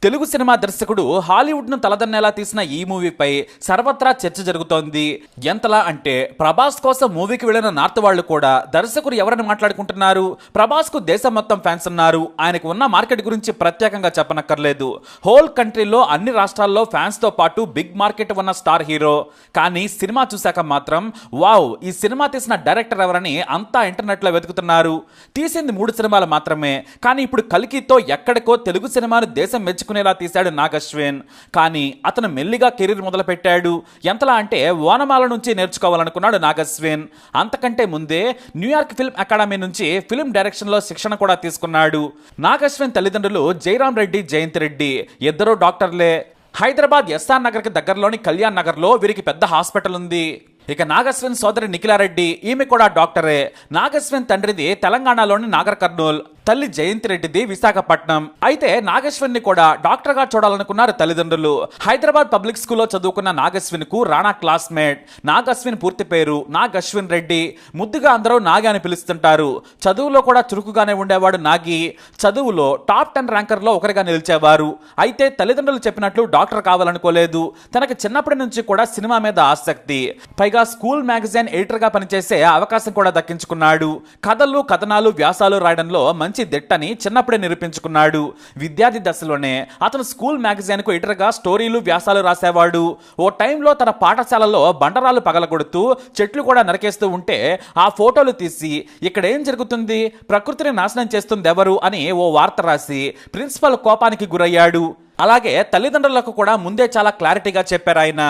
Telugu cinema దర్శకుడు Hollywood ను తలదన్నేలా తీసిన ఈ మూవీపై సర్వత్రా చర్చ జరుగుతోంది. ఎంతలా అంటే ప్రభాస్ కోసం మూవీకి వెళ్లిన నార్త్ వాళ్ళు కూడా దర్శకుడు ఎవరని మాట్లాడుకుంటున్నారు. ప్రభాస్ కు దేశం మొత్తం ఫ్యాన్స్ ఉన్నారు. ఆయనకు ఉన్న మార్కెట్ గురించి ప్రత్యేకంగా చెప్పనక్కర్లేదు. హోల్ కంట్రీలో అన్ని రాష్ట్రాల్లో ఫ్యాన్స్ తో పాటు బిగ్ మార్కెట్ ఉన్న స్టార్ హీరో. కానీ సినిమా చూశాక మాత్రం వావ్, ఈ సినిమా తీసిన డైరెక్టర్ ఎవరని అంతా ఇంటర్నెట్ లో వెతుకుతున్నారు. తీసింది 3 సినిమాలు మాత్రమే, కానీ ఇప్పుడు కల్కితో ఎక్కడికో తెలుగు సినిమాను దేశం మెచ్చుకునేలా తీశాడు నాగ్ అశ్విన్. కానీ అతను మెల్లిగా కెరీర్ మొదలు పెట్టాడు. ఎంతలా అంటే ఓనమాల నుంచి నేర్చుకోవాలనుకున్నాడు నాగ్ అశ్విన్. అంతకంటే ముందే న్యూయార్క్ ఫిల్మ్ అకాడమీ నుంచి ఫిల్మ్ డైరెక్షన్ లో శిక్షణ కూడా తీసుకున్నాడు. నాగ్ అశ్విన్ తల్లిదండ్రులు జయరాం రెడ్డి, జయంత్ రెడ్డి, ఇద్దరు డాక్టర్లే. హైదరాబాద్ ఎస్ఆర్ నగర్ కి దగ్గరలోని కళ్యాణ్ నగర్ లో వీరికి పెద్ద హాస్పిటల్ ఉంది. ఇక నాగ్ అశ్విన్ సోదరి నిఖిలారెడ్డి, ఈమె కూడా డాక్టరే. నాగ్ అశ్విన్ తండ్రిది తెలంగాణలోని నాగర్ కర్నూల్, తల్లి జయంత్ రెడ్డిది విశాఖపట్నం. అయితే నాగ్ అశ్విన్ ని కూడా డాక్టర్ గా చూడాలనుకున్నారు తల్లిదండ్రులు. హైదరాబాద్ పబ్లిక్ స్కూల్లో చదువుకున్న నాగ్ అశ్విన్ కు రాణా క్లాస్మేట్. నాగ్ అశ్విన్ పూర్తి పేరు నాగ్ అశ్విన్ రెడ్డి. ముద్దుగా అందరూ నాగి అని పిలుస్తుంటారు. చదువులో కూడా చురుకుగానే ఉండేవాడు నాగి. చదువులో టాప్ 10 ర్యాంకర్ లో ఒకరిగా నిలిచేవారు. అయితే తల్లిదండ్రులు చెప్పినట్లు డాక్టర్ కావాలనుకోలేదు. తనకి చిన్నప్పటి నుంచి కూడా సినిమా మీద ఆసక్తి. పైగా స్కూల్ మ్యాగజైన్ ఎడిటర్ గా పనిచేసే అవకాశం కూడా దక్కించుకున్నాడు. కథలు, కథనాలు, వ్యాసాలు రాయడంలో మంచి దిట్టని చిన్నప్పుడే నిరూపించుకున్నాడు. విద్యార్థి దశలోనే అతను స్కూల్ మ్యాగజైన్ కు ఎడిటర్ గా స్టోరీలు, వ్యాసాలు రాసేవాడు. ఓ టైంలో తన పాఠశాలలో బండరాలు పగలగొడుతూ చెట్లు కూడా నరికేస్తూ ఉంటే ఆ ఫోటోలు తీసి ఇక్కడ ఏం జరుగుతుంది, ప్రకృతిని నాశనం చేస్తుంది ఎవరు అని ఓ వార్త రాసి ప్రిన్సిపల్ కోపానికి గురయ్యాడు. అలాగే తల్లిదండ్రులకు కూడా ముందే చాలా క్లారిటీగా చెప్పారు ఆయన.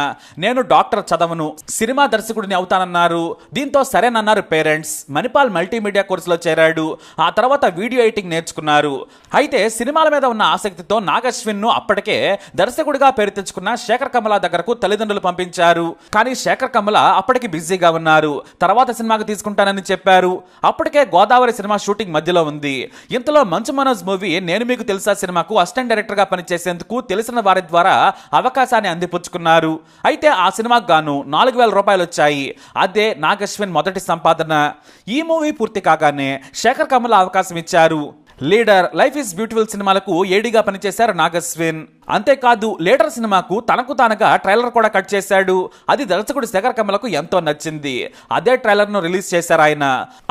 నేను డాక్టర్ చదవను, సినిమా దర్శకుడిని అవుతానన్నారు. దీంతో సరేనన్నారు పేరెంట్స్. మణిపాల్ మల్టీమీడియా కోర్సులో చేరాడు. ఆ తర్వాత వీడియో ఎడిటింగ్ నేర్చుకున్నారు. అయితే సినిమాల మీద ఉన్న ఆసక్తితో నాగ్ అశ్విన్ ను అప్పటికే దర్శకుడిగా పేరు తెచ్చుకున్న శేఖర్ కమల దగ్గరకు తల్లిదండ్రులు పంపించారు. కానీ శేఖర్ కమల అప్పటికి బిజీగా ఉన్నారు. తర్వాత సినిమాకి తీసుకుంటానని చెప్పారు. అప్పటికే గోదావరి సినిమా షూటింగ్ మధ్యలో ఉంది. ఇంతలో మంచు మనోజ్ మూవీ నేను మీకు తెలుసా సినిమాకు అసిస్టెంట్ డైరెక్టర్ గా పనిచేసే తెలిసిన వారి ద్వారా అవకాశాన్ని అందిపుచ్చుకున్నారు. అయితే ఆ సినిమాకు గాను 4,000 రూపాయలు వచ్చాయి. అదే నాగ్ అశ్విన్ మొదటి సంపాదన. ఈ మూవీ పూర్తి కాగానే శేఖర్ కమల అవకాశం ఇచ్చారు. లీడర్, లైఫ్ ఈజ్ బ్యూటిఫుల్ సినిమాలకు ఏడీగా పనిచేశారు నాగ్ అశ్విన్. అంతేకాదు లీడర్ సినిమాకు తనకు తానుగా ట్రైలర్ కూడా కట్ చేశాడు. అది దర్శకుడు శేఖర్ కమలకు ఎంతో నచ్చింది. అదే ట్రైలర్ ను రిలీజ్ చేశారు ఆయన.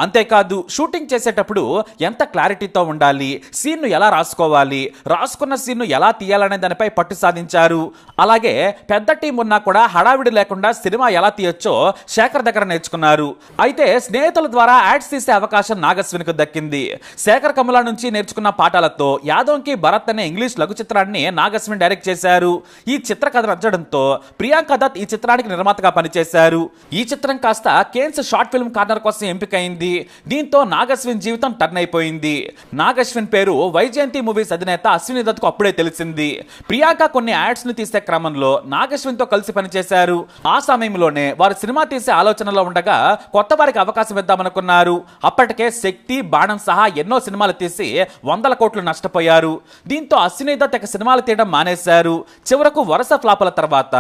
అంతేకాదు షూటింగ్ చేసేటప్పుడు ఎంత క్లారిటీతో ఉండాలి, సీన్ ను ఎలా రాసుకోవాలి, రాసుకున్న సీన్ ను ఎలా తీయాలనే దానిపై పట్టు సాధించారు. అలాగే పెద్ద టీం ఉన్నా కూడా హడావిడి లేకుండా సినిమా ఎలా తీయొచ్చో శేఖర్ దగ్గర నేర్చుకున్నారు. అయితే స్నేహితుల ద్వారా యాడ్స్ తీసే అవకాశం నాగ్ అశ్విన్ కు దక్కింది. శేఖర్ కమల నుంచి నేర్చుకున్న పాఠాలతో యాదోంకి భరత్ అనే ఇంగ్లీష్ లఘు చిత్రాన్ని నాగ్ అశ్విన్ డైరెక్ట్ చేశారు. ఈ చిత్ర కథ నచ్చడంతో ప్రియాంక దత్ ఈ చిత్రానికి నిర్మాతగా పనిచేశారు. ఈ చిత్రం కాస్త కేన్స్ షార్ట్ ఫిల్మ్ కార్నర్ కోసం ఎంపికైంది. దీంతో నాగ్ అశ్విన్ జీవితం టర్న్ అయిపోయింది. నాగ్ అశ్విన్ పేరు వైజయంతి మూవీస్ అధినేత అశ్విని దత్ కు అప్పుడే తెలిసింది. ప్రియాంక కొన్ని యాడ్స్ ను తీసే క్రమంలో నాగ్ అశ్విన్ తో కలిసి పనిచేశారు. ఆ సమయంలోనే వారు సినిమా తీసే ఆలోచనలో ఉండగా కొత్త వారికి అవకాశం ఇద్దామనుకున్నారు. అప్పటికే శక్తి, బాణం సహా ఎన్నో సినిమాలు తీసి 100 కోట్లు నష్టపోయారు. దీంతో అశ్విని దత్ ఇక సినిమాలు తీయడం మానేశారు. చివరకు వరుస ఫ్లాపుల తర్వాత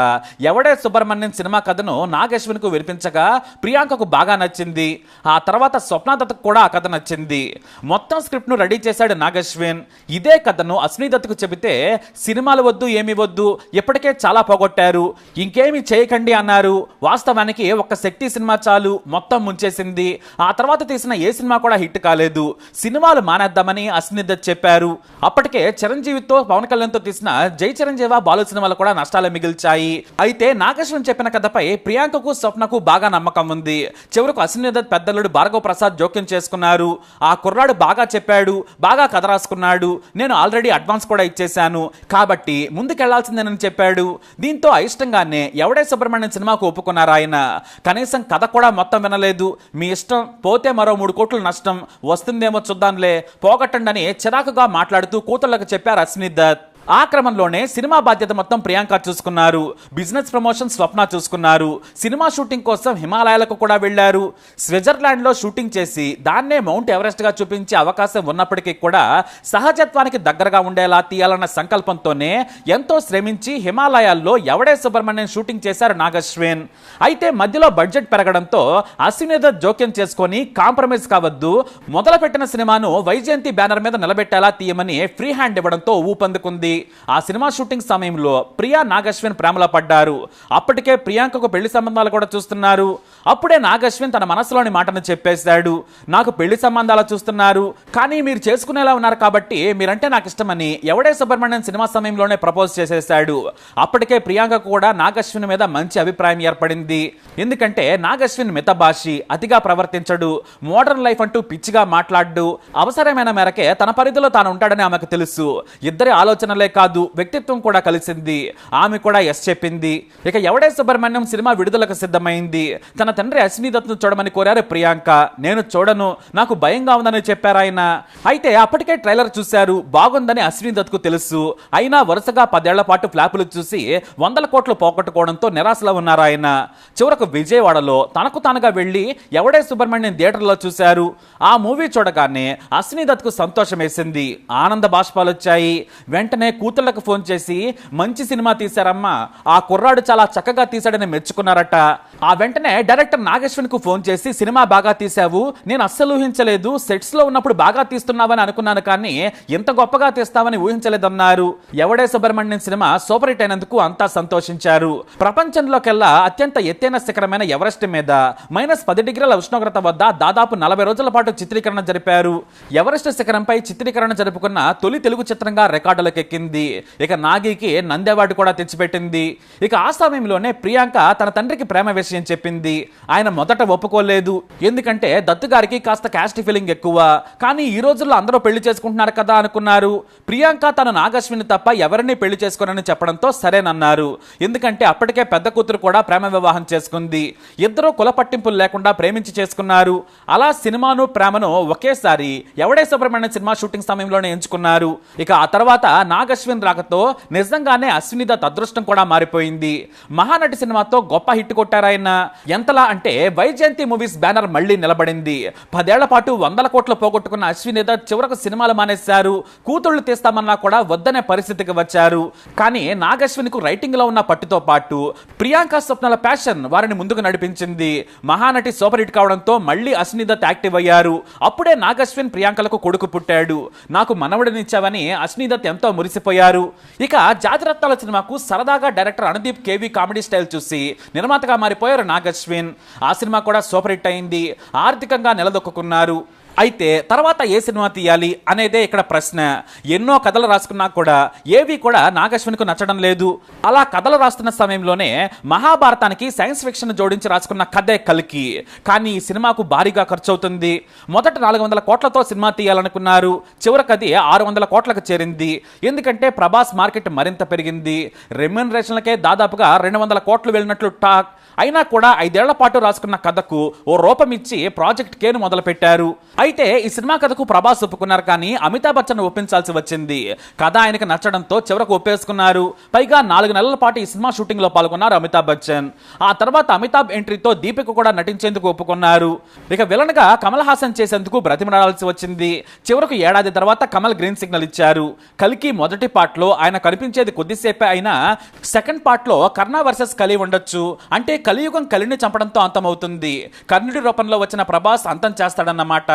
ఎవడే సుబ్రహ్మణ్యం సినిమా కథను నాగ్ అశ్విన్ కు వినిపించగా ప్రియాంకకు బాగా నచ్చింది. ఆ తర్వాత స్వప్న దత్ కూడా ఆ కథ నచ్చింది. మొత్తం స్క్రిప్ట్ ను రెడీ చేశాడు నాగ్ అశ్విన్. ఇదే కథను అశ్విని దత్ కు చెబితే సినిమాలు వద్దు, ఏమి వద్దు, ఇప్పటికే చాలా పోగొట్టారు, ఇంకేమి చేయకండి అన్నారు. వాస్తవానికి ఒక్క శక్తి సినిమా చాలు, మొత్తం ముంచేసింది. ఆ తర్వాత తీసిన ఏ సినిమా కూడా హిట్ కాలేదు. సినిమాలు మానేద్దామని అశ్విని దత్ చెప్పారు. అప్పటికే చిరంజీవితో, పవన్ కళ్యాణ్ తో తీసిన జై చిరంజీవ, బాలు సినిమాలు కూడా నష్టాలు మిగిల్చాయి. అయితే నాగ్ అశ్విన్ చెప్పిన కథపై ప్రియాంకకు, స్వప్నకు బాగా నమ్మకం ఉంది. చివరకు అశ్విని దత్ పెద్దలుడు భార్గవ్ ప్రసాద్ జోక్యం చేసుకున్నారు. ఆ కుర్రాడు బాగా చెప్పాడు, బాగా కథ రాసుకున్నాడు, నేను ఆల్రెడీ అడ్వాన్స్ కూడా ఇచ్చేశాను, కాబట్టి ముందుకెళ్లాల్సిందేనని చెప్పాడు. దీంతో అయిష్టంగానే ఎవడే సుబ్రహ్మణ్యం సినిమాకు ఒప్పుకున్నారు ఆయన. కనీసం కథ కూడా మొత్తం వినలేదు. మీ ఇష్టం, పోతే మరో 3 కోట్లు నష్టం, వస్తుందేమో చూద్దాంలే, పోగొట్టండి అని చిరాకుగా మాట్లాడుతూ కూతుళ్లకు చెప్పారు అశ్విని దత్. ఆ క్రమంలోనే సినిమా బాధ్యత మొత్తం ప్రియాంక చూసుకున్నారు. బిజినెస్ ప్రమోషన్ స్వప్న చూసుకున్నారు. సినిమా షూటింగ్ కోసం హిమాలయాలకు కూడా వెళ్లారు. స్విట్జర్లాండ్ లో షూటింగ్ చేసి దాన్నే మౌంట్ ఎవరెస్ట్ గా చూపించే అవకాశం ఉన్నప్పటికీ కూడా సహజత్వానికి దగ్గరగా ఉండేలా తీయాలన్న సంకల్పంతోనే ఎంతో శ్రమించి హిమాలయాల్లో ఎవడే సుబ్రహ్మణ్యం షూటింగ్ చేశారు నాగ్ అశ్విన్. అయితే మధ్యలో బడ్జెట్ పెరగడంతో అశ్విని దత్ జోక్యం చేసుకొని కాంప్రమైజ్ కావద్దు, మొదలుపెట్టిన సినిమాను వైజయంతి బ్యానర్ మీద నిలబెట్టేలా తీయమని ఫ్రీ హ్యాండ్ ఇవ్వడంతో ఊపందుకుంది. ఆ సినిమా షూటింగ్ సమయంలో ప్రియా నాగశ్విన్ ప్రేమలో పడ్డారు. అప్పటికే ప్రియాంకకు పెళ్లి సంబంధాలు కూడా చూస్తున్నారు. అప్పుడే నాగశ్విన్ తన మనసులోని మాటను చెప్పేశాడు. నాకు పెళ్లి సంబంధాలు చూస్తున్నారు, కానీ మీరు చేసుకునేలా ఉన్నారు కాబట్టి మీరంటే నాకు ఇష్టమని ఎవడే సుబ్రహ్మణ్యం సినిమా సమయంలోనే ప్రపోజ్ చేసేశాడు. అప్పటికే ప్రియాంక కూడా నాగశ్విన్ మీద మంచి అభిప్రాయం ఏర్పడింది. ఎందుకంటే నాగశ్విన్ మితభాషి, అతిగా ప్రవర్తించడు, మోడర్న్ లైఫ్ అంటూ పిచ్చిగా మాట్లాడు, అవసరమైన మేరకే తన పరిధిలో తాను ఉంటాడని ఆమెకు తెలుసు. ఇద్దరి ఆలోచనలే కాదు, వ్యక్తిత్వం కూడా కలిసింది. ఆమె కూడా ఎస్ చెప్పింది. ఇక ఎవడే సుబ్రహ్మణ్యం సినిమా విడుదలకు సిద్ధమైంది. తన తండ్రి అశ్విని దత్ను చూడమని కోరారు ప్రియాంక. నేను చూడను, నాకు భయంగా ఉందని చెప్పారు ఆయన. అయితే అప్పటికే ట్రైలర్ చూశారు, బాగుందని అశ్విని దత్కు తెలుసు. అయినా వరుసగా 10 ఏళ్ల పాటు ఫ్లాపులు చూసి 100 కోట్లు పోగొట్టుకోవడంతో నిరాశలో ఉన్నారు ఆయన. చివరకు విజయవాడలో తనకు తానుగా వెళ్లి ఎవడే సుబ్రహ్మణ్యం థియేటర్లో చూశారు. ఆ మూవీ చూడగానే అశ్విని దత్కు సంతోషం వేసింది, ఆనంద బాష్పాలు వచ్చాయి. వెంటనే కూతుళ్లకు ఫోన్ చేసి మంచి సినిమా తీశారమ్మా, ఆ కుర్రాడు చాలా చక్కగా తీశాడని మెచ్చుకున్నారట. ఆ వెంటనే డైరెక్టర్ నాగేశ్వన్ కు ఫోన్ చేసి సినిమా బాగా తీశావు, నేను అస్సలు ఊహించలేదు, సెట్స్ లో ఉన్నప్పుడు బాగా తీస్తున్నావని అనుకున్నాను, కానీ ఇంత గొప్పగా తీస్తావని ఊహించలేదన్నారు. ఎవడే సుబ్రహ్మణ్యం సినిమా సూపర్ హిట్ అయినందుకు అంతా సంతోషించారు. ప్రపంచంలోకెల్లా అత్యంత ఎత్తైన శిఖరమైన ఎవరెస్ట్ మీద -10 డిగ్రీల ఉష్ణోగ్రత వద్ద దాదాపు 40 రోజుల పాటు చిత్రీకరణ జరిపారు. ఎవరెస్ట్ శిఖరంపై చిత్రీకరణ జరుపుకున్న తొలి తెలుగు చిత్రంగా రికార్డులకు ఎక్కింది. ఇక నాగికి నంది అవార్డు కూడా తెచ్చిపెట్టింది. ఇక ఆ సమయంలోనే ప్రియాంక తన తండ్రికి ప్రేమ విషయం చెప్పింది. ఆయన మొదట ఒప్పుకోలేదు, ఎందుకంటే దత్తు గారికి కాస్త క్యాస్ట్ ఫీలింగ్ ఎక్కువ. కానీ ఈ రోజుల్లో అందరూ పెళ్లి చేసుకుంటున్నారు కదా అనుకున్నారు. ప్రియాంక తను నాగశ్విని తప్ప ఎవరిని పెళ్లి చేసుకోనని చెప్పడంతో సరేనన్నారు. ఎందుకంటే అప్పటికే పెద్ద కూతురు కూడా ప్రేమ వివాహం చేసుకుంది. ఇద్దరు కుల పట్టింపులు లేకుండా ప్రేమించి చేసుకున్నారు. అలా సినిమాను ప్రేమను ఒకేసారి ఎవడే సుబ్రహ్మణ్యం సినిమా షూటింగ్ సమయంలోనే ఎంచుకున్నారు. ఇక ఆ తర్వాత నాగశ్విన్ రాకతో నిజంగానే అశ్విని దత్ అదృష్టం కూడా మారిపోయింది. మహానటి సినిమాతో గొప్ప హిట్ కొట్టారాయన. ఎంతలా అంటే వైజయంతి మూవీస్ బ్యానర్ మళ్లీ నిలబడింది. 10 ఏళ్ల పాటు 100 కోట్లు పోగొట్టుకున్న అశ్విని దత్ చివరకు సినిమాలు మానేశారు. కూతుళ్లు తీస్తామన్నా కూడా వద్దనే పరిస్థితికి వచ్చారు. కానీ నాగశ్విన్ కు రైటింగ్ లో ఉన్న పట్టుతో పాటు ప్రియాంక స్వప్నాల ప్యాషన్ వారిని ముందుకు నడిపించింది. మహానటి సూపర్ హిట్ కావడంతో మళ్లీ అశ్విని దత్ యాక్టివ్ అయ్యారు. అప్పుడే నాగశ్విన్ ప్రియాంకలకు కొడుకు పుట్టాడు. నాకు మనవడినిచ్చావని అశ్విని దత్ ఎంతో మురిసిపోయారు. ఇక జాతిరత్నాల సినిమాకు సరదాగా director Anudeep KV comedy style చూసి నిర్మాతగా మారిపోయారు నాగశ్విన్. ఆ సినిమా కూడా సూపర్ హిట్ అయింది. ఆర్థికంగా నిలదొక్కున్నారు. అయితే తర్వాత ఏ సినిమా తీయాలి అనేదే ఇక్కడ ప్రశ్న. ఎన్నో కథలు రాసుకున్నా కూడా ఏవి కూడా నాగశ్విన్కు నచ్చడం లేదు. అలా కథలు రాస్తున్న సమయంలోనే మహాభారతానికి సైన్స్ ఫిక్షన్ జోడించి రాసుకున్న కథే కల్కి. కానీ ఈ సినిమాకు భారీగా ఖర్చు అవుతుంది. మొదట 400 కోట్లతో సినిమా తీయాలనుకున్నారు. చివరికి అది 600 కోట్లకు చేరింది. ఎందుకంటే ప్రభాస్ మార్కెట్ మరింత పెరిగింది. రెమ్యూనరేషన్లకే దాదాపుగా 200 కోట్లు వెళ్ళినట్లు టాక్. అయినా కూడా 5 ఏళ్ల పాటు రాసుకున్న కథకు ఓ రూపం ఇచ్చి ప్రాజెక్ట్ కేను మొదలు పెట్టారు. అయితే ఈ సినిమా కథకు ప్రభాస్ ఒప్పుకున్నారు, కానీ అమితాబ్ బచ్చన్ ఒప్పించాల్సి వచ్చింది. కథ ఆయనకు నచ్చడంతో చివరకు ఒప్పేసుకున్నారు. పైగా 4 నెలల పాటు ఈ సినిమా షూటింగ్ లో పాల్గొన్నారు అమితాబ్ బచ్చన్. ఆ తర్వాత అమితాబ్ ఎంట్రీతో దీపిక కూడా నటించేందుకు ఒప్పుకున్నారు. ఇక విలన్ గా కమల్ హాసన్ చేసేందుకు బ్రతిమలాడాల్సి వచ్చింది. చివరకు ఏడాది తర్వాత కమల్ గ్రీన్ సిగ్నల్ ఇచ్చారు. కల్కి మొదటి పార్ట్ లో ఆయన కనిపించేది కొద్దిసేపే అయినా సెకండ్ పార్ట్ లో కర్ణ వర్సెస్ కలి ఉండొచ్చు. అంటే కలియుగం కలిని చంపడంతో అంతమవుతుంది. కర్ణుడి రూపంలో వచ్చిన ప్రభాస్ అంతం చేస్తాడన్నమాట.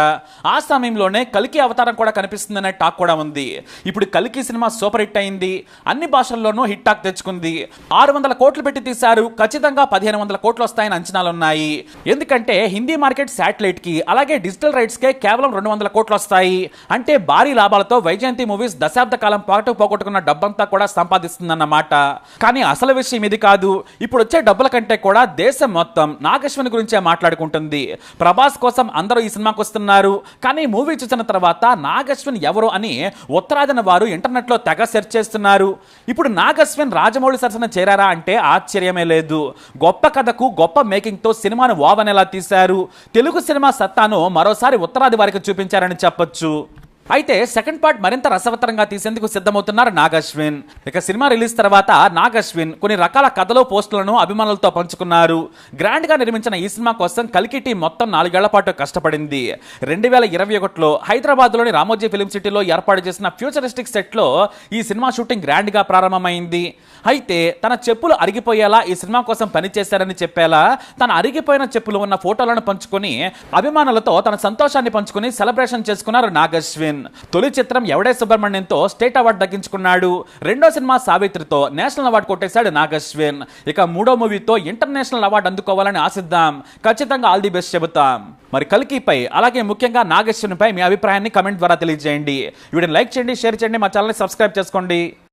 ఆ సమయంలోనే కల్కి అవతారం కూడా కనిపిస్తుందనే టాక్ కూడా ఉంది. ఇప్పుడు కల్కి సినిమా సూపర్ హిట్ అయింది. అన్ని భాషల్లోనూ హిట్ టాక్ తెచ్చుకుంది. 600 కోట్లు పెట్టి తీశారు. ఖచ్చితంగా 1500 కోట్లు వస్తాయని అంచనాలున్నాయి. ఎందుకంటే హిందీ మార్కెట్ శాటిలైట్ కి అలాగే డిజిటల్ రైట్స్ కే కేవలం 200 కోట్లు వస్తాయి. అంటే భారీ లాభాలతో వైజయంతి మూవీస్ దశాబ్ద కాలం పాటు పోగొట్టుకున్న డబ్బంతా కూడా సంపాదిస్తుందన్నమాట. కానీ అసలు విషయం ఇది కాదు. ఇప్పుడు వచ్చే డబ్బుల కంటే కూడా దేశం మొత్తం నాగశ్విన్ గురించే మాట్లాడుకుంటుంది. ప్రభాస్ కోసం అందరూ ఈ సినిమాకి వస్తున్నారు. కానీ మూవీ చూసిన తర్వాత నాగశ్విన్ ఎవరు అని ఉత్తరాదిన వారు ఇంటర్నెట్ లో తెగ సెర్చ్ చేస్తున్నారు. ఇప్పుడు నాగశ్విన్ రాజమౌళి సరసన చేరారా అంటే ఆశ్చర్యమే లేదు. గొప్ప కథకు గొప్ప మేకింగ్ తో సినిమాను వావనేలా తీశారు. తెలుగు సినిమా సత్తాను మరోసారి ఉత్తరాది వారికి చూపించారని చెప్పొచ్చు. అయితే సెకండ్ పార్ట్ మరింత రసవత్తరంగా తీసేందుకు సిద్ధమవుతున్నారు నాగశ్విన్. ఇక సినిమా రిలీజ్ తర్వాత నాగశ్విన్ కొన్ని రకాల కథలు పోస్టులను అభిమానులతో పంచుకున్నారు. గ్రాండ్ గా నిర్మించిన ఈ సినిమా కోసం కల్కి టీం మొత్తం 4 ఏళ్ల పాటు కష్టపడింది. 2021లో హైదరాబాద్ లోని రామోజీ ఫిలిం సిటీలో ఏర్పాటు చేసిన ఫ్యూచరిస్టిక్ సెట్ లో ఈ సినిమా షూటింగ్ గ్రాండ్ గా ప్రారంభమైంది. అయితే తన చెప్పులు అరిగిపోయేలా ఈ సినిమా కోసం పనిచేశారని చెప్పేలా తన అరిగిపోయిన చెప్పులు ఉన్న ఫోటోలను పంచుకొని అభిమానులతో తన సంతోషాన్ని పంచుకొని సెలబ్రేషన్ చేసుకున్నారు నాగశ్విన్. అశ్విన్. తొలి చిత్రం ఎవడే సుబ్రహ్మణ్యంతో స్టేట్ అవార్డు దక్కించుకున్నాడు. రెండో సినిమా సావిత్రితో నేషనల్ అవార్డు కొట్టేశాడు నాగ్ అశ్విన్. ఇక మూడో మూవీతో ఇంటర్నేషనల్ అవార్డు అందుకోవాలని ఆశిద్దాం. ఖచ్చితంగా ఆల్ ది బెస్ట్ చెబుతాం. మరి కల్కిపై అలాగే ముఖ్యంగా నాగ్ అశ్విన్ పై మీ అభిప్రాయాన్ని కమెంట్ ద్వారా తెలియజేయండి. వీడియోని లైక్ చేయండి, షేర్ చేయండి, మా ఛానల్ని సబ్స్క్రైబ్ చేసుకోండి.